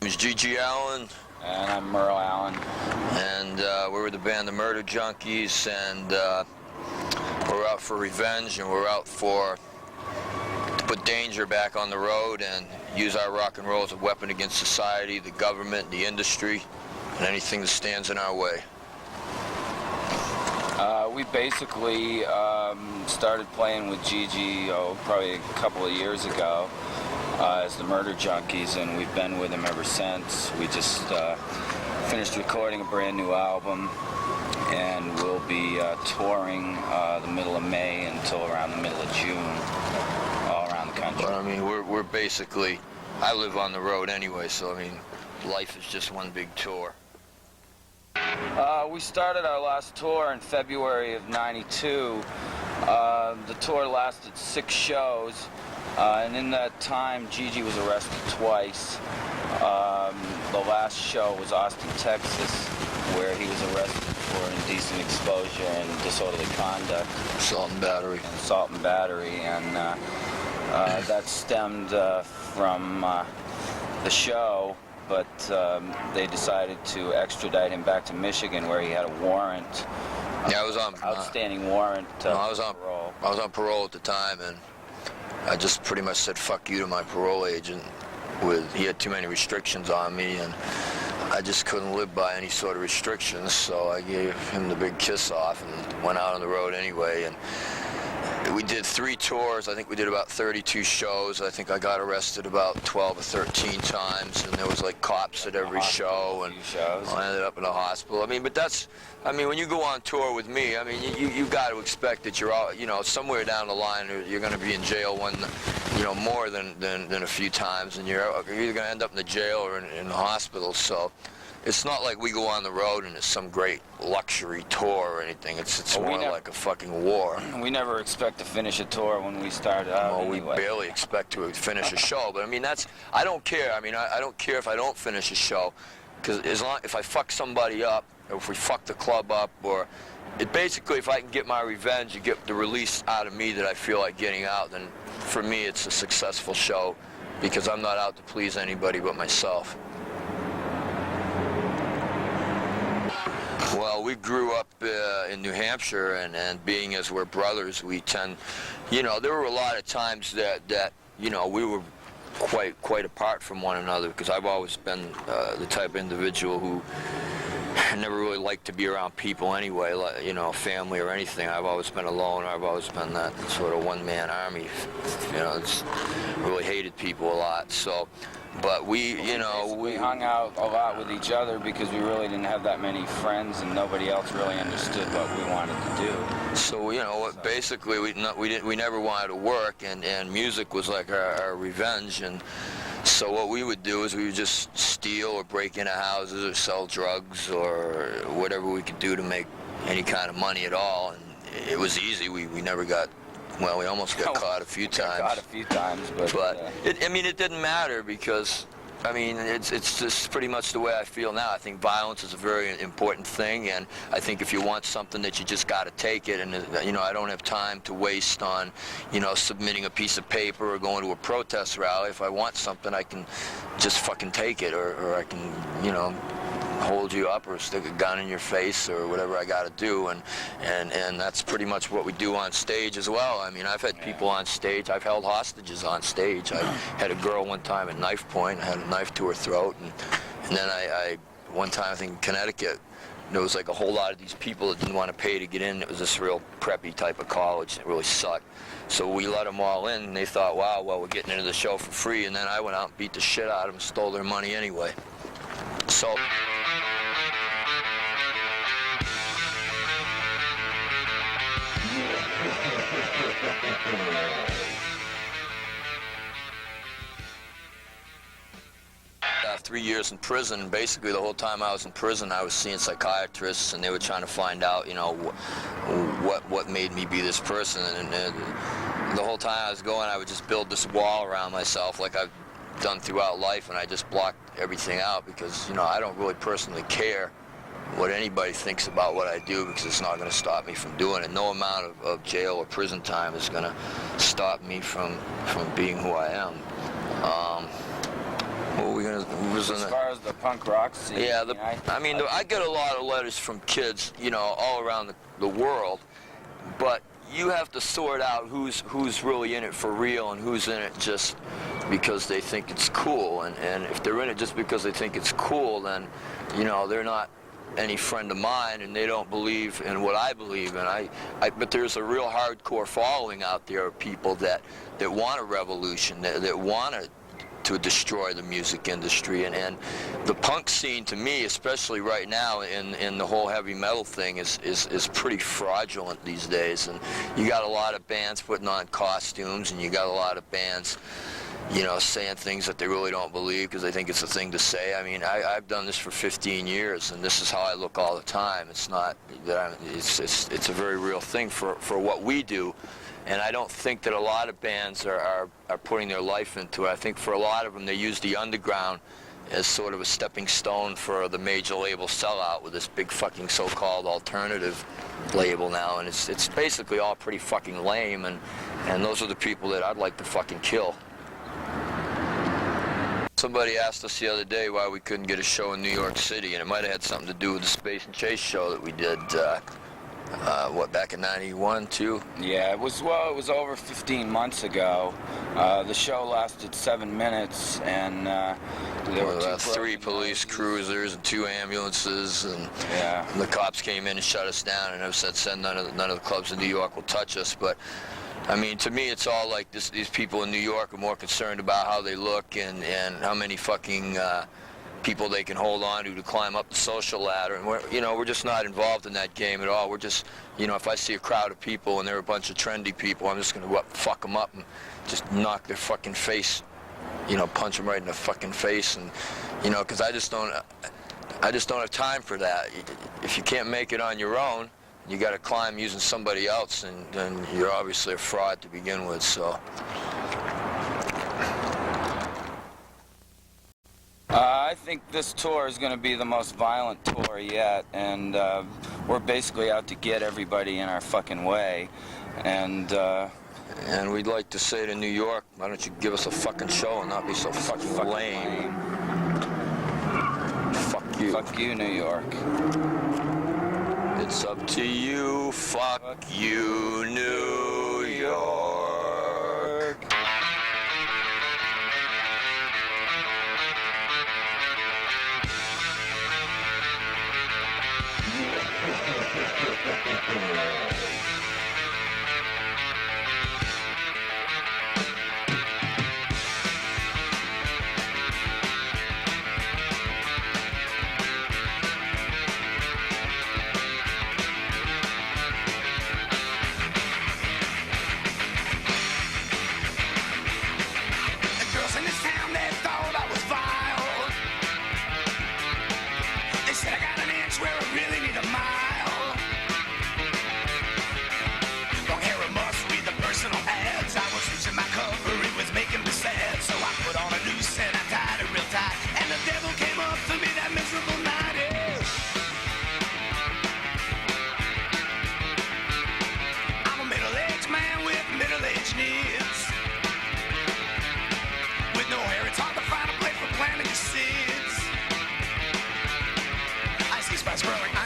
It's G.G. Allin. And I'm Merle Allin. And we're with the band the Murder Junkies, and we're out for revenge, and we're out to put danger back on the road and use our rock and roll as a weapon against society, the government, the industry, and anything that stands in our way. We basically started playing with Gigi probably a couple of years ago as the Murder Junkies, and we've been with him ever since. We just finished recording a brand new album, and we'll be touring the middle of May until around the middle of June, all around the country. But I mean, we're basically, I live on the road anyway, so I mean, life is just one big tour. We started our last tour in February of '92. The tour lasted 6 shows, and in that time, Gigi was arrested twice. The last show was Austin, Texas, where he was arrested for indecent exposure and disorderly conduct. Assault and battery. And that stemmed from the show. But they decided to extradite him back to Michigan, where he had a warrant. Yeah, I was on outstanding warrant. I was on parole. I was on parole at the time, and I just pretty much said "fuck you" to my parole agent. He had too many restrictions on me, and I just couldn't live by any sort of restrictions. So I gave him the big kiss off and went out on the road anyway. And we did 3 tours. I think we did about 32 shows. I think I got arrested about 12 or 13 times, and there was like cops at every show, and I ended up in a hospital. I mean, but when you go on tour with me, I mean, you got to expect that you're all, somewhere down the line you're going to be in jail more than a few times, and you're either going to end up in the jail or in the hospital. So it's not like we go on the road and it's some great luxury tour or anything. It's more like a fucking war. We never expect to finish a tour when we start out. Well, anyway. We barely expect to finish a show. But I mean, I don't care. I mean, I don't care if I don't finish a show, because if I fuck somebody up, or if we fuck the club up, or basically if I can get my revenge and get the release out of me that I feel like getting out, then for me it's a successful show, because I'm not out to please anybody but myself. Well, we grew up in New Hampshire, and being as we're brothers, we tend, there were a lot of times that we were quite apart from one another, because I've always been the type of individual who never really liked to be around people anyway, family or anything. I've always been alone. I've always been that sort of one-man army. Really hated people a lot. So, but we hung out a lot with each other because we really didn't have that many friends, and nobody else really understood what we wanted to do. So basically we never wanted to work, and music was like our revenge. And so what we would do is we would just steal or break into houses or sell drugs or whatever we could do to make any kind of money at all. And it was easy. We never got, well, we almost got caught a few times. Got a few times, but it didn't matter, because I mean, it's just pretty much the way I feel now. I think violence is a very important thing, and I think if you want something, that you just got to take it. And I don't have time to waste on, submitting a piece of paper or going to a protest rally. If I want something, I can just fucking take it, or I can, hold you up or stick a gun in your face or whatever I got to do, and that's pretty much what we do on stage as well. I mean, I've had people on stage. I've held hostages on stage. I had a girl one time at knife point. I had a knife to her throat, and then I one time, I think in Connecticut, there was like a whole lot of these people that didn't want to pay to get in. It was this real preppy type of college. It really sucked. So we let them all in, and they thought, wow, well, we're getting into the show for free. And then I went out and beat the shit out of them and stole their money anyway. So after 3 years in prison, basically the whole time I was in prison, I was seeing psychiatrists, and they were trying to find out, what made me be this person. And the whole time I was going, I would just build this wall around myself, like I've done throughout life, and I just blocked everything out, because I don't really personally care what anybody thinks about what I do, because it's not going to stop me from doing it. No amount of jail or prison time is going to stop me from being who I am. What were we gonna? As far as the punk rock scene. Yeah, I get a lot of letters from kids, all around the world, but you have to sort out who's really in it for real and who's in it just because they think it's cool. And if they're in it just because they think it's cool, then, they're not any friend of mine, and they don't believe in what I believe in. But there's a real hardcore following out there of people that want a revolution, that want to destroy the music industry, and the punk scene, to me, especially right now in the whole heavy metal thing, is pretty fraudulent these days. And you got a lot of bands putting on costumes, and you got a lot of bands saying things that they really don't believe because they think it's a thing to say. I mean, I've done this for 15 years, and this is how I look all the time. It's not that it's a very real thing for what we do. And I don't think that a lot of bands are putting their life into it. I think for a lot of them, they use the underground as sort of a stepping stone for the major label sellout with this big fucking so-called alternative label now. And it's basically all pretty fucking lame, and those are the people that I'd like to fucking kill. Somebody asked us the other day why we couldn't get a show in New York City, and it might have had something to do with the Space and Chase show that we did, back in 91, too? Yeah, it was over 15 months ago. The show lasted 7 minutes, and there were three police cruisers and 2 ambulances, and yeah. the cops came in and shut us down, and I've said none of the clubs in New York will touch us. But I mean, to me, it's all like these people in New York are more concerned about how they look and how many fucking people they can hold on to climb up the social ladder. And we're just not involved in that game at all. We're just, if I see a crowd of people and they're a bunch of trendy people, I'm just going to go up, fuck them up, and just knock their fucking face, punch them right in the fucking face. And, because I just don't have time for that. If you can't make it on your own, you got to climb using somebody else, and then you're obviously a fraud to begin with, so. I think this tour is going to be the most violent tour yet, and we're basically out to get everybody in our fucking way, and we'd like to say to New York, why don't you give us a fucking show and not be so fucking lame. Fuck you. Fuck you, New York. It's up to you, fuck you, New York. Growing